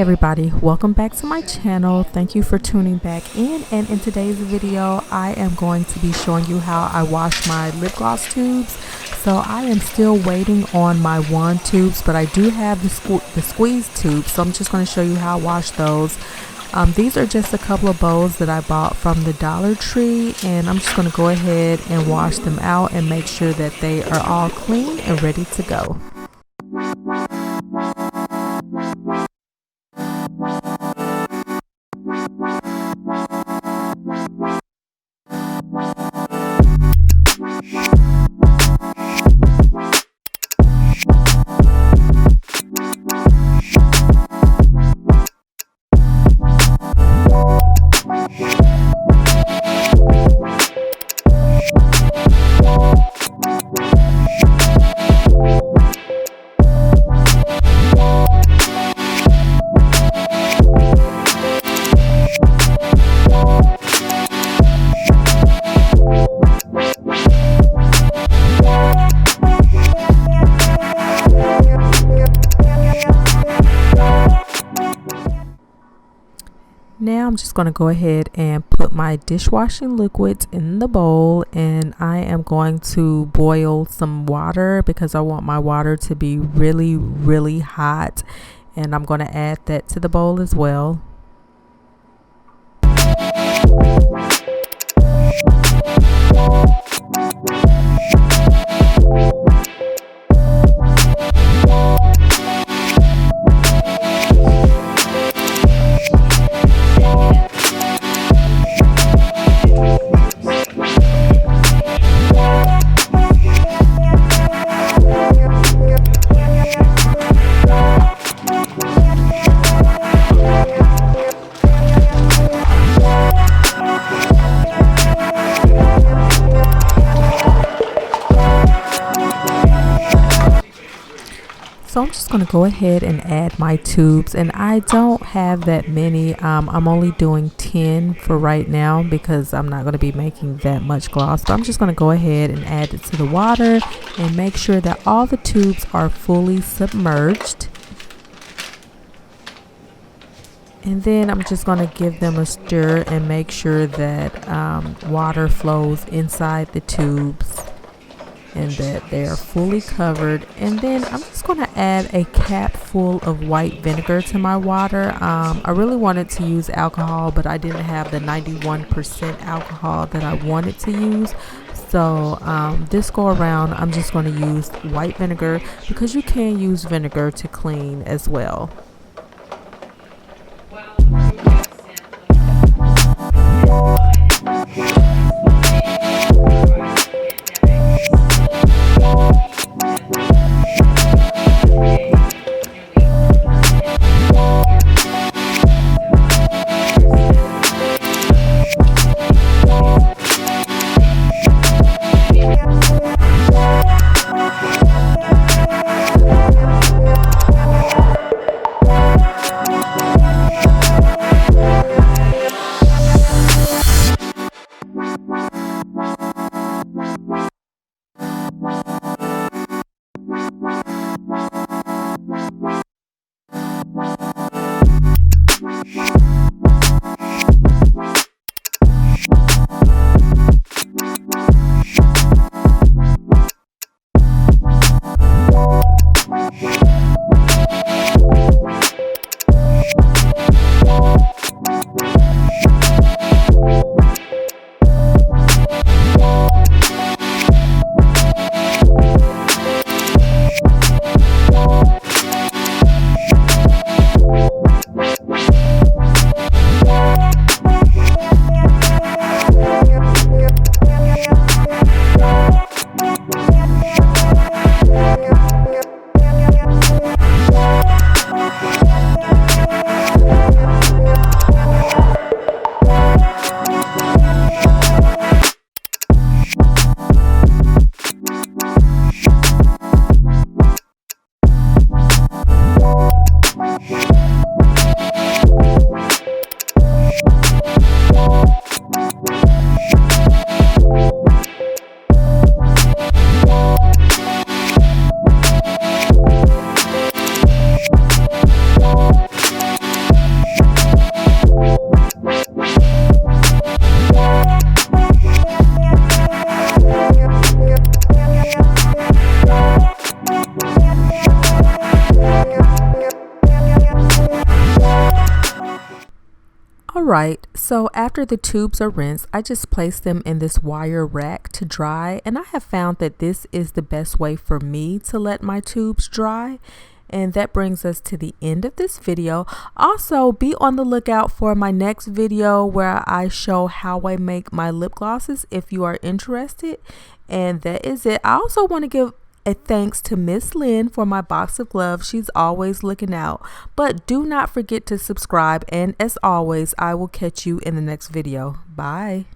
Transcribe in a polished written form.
everybody, welcome back to my channel. Thank you for tuning back in, and in today's video I am going to be showing you how I wash my lip gloss tubes. So I am still waiting on my wand tubes, but I do have the squeeze tubes, so I'm just going to show you how I wash those. These are just a couple of bowls that I bought from the Dollar Tree, and I'm just going to go ahead and wash them out and make sure that they are all clean and ready to go. Now I'm just going to go ahead and put my dishwashing liquids in the bowl, and I am going to boil some water because I want my water to be really hot, and I'm going to add that to the bowl as well. So I'm just going to go ahead and add my tubes, and I don't have that many. I'm only doing 10 for right now because I'm not going to be making that much gloss, but I'm just going to go ahead and add it to the water and make sure that all the tubes are fully submerged. And then I'm just going to give them a stir and make sure that water flows inside the tubes and that they are fully covered. And then I'm just going to add a cap full of white vinegar to my water. I really wanted to use alcohol, but I didn't have the 91% alcohol that I wanted to use. So this go around I'm just going to use white vinegar because you can use vinegar to clean as well. Alright, so after the tubes are rinsed, I just place them in this wire rack to dry, and I have found that this is the best way for me to let my tubes dry. And that brings us to the end of this video. Also, be on the lookout for my next video where I show how I make my lip glosses if you are interested. And that is it. I also want to give a thanks to Miss Lynn for my box of gloves. She's always looking out. But do not forget to subscribe, and as always, I will catch you in the next video. Bye.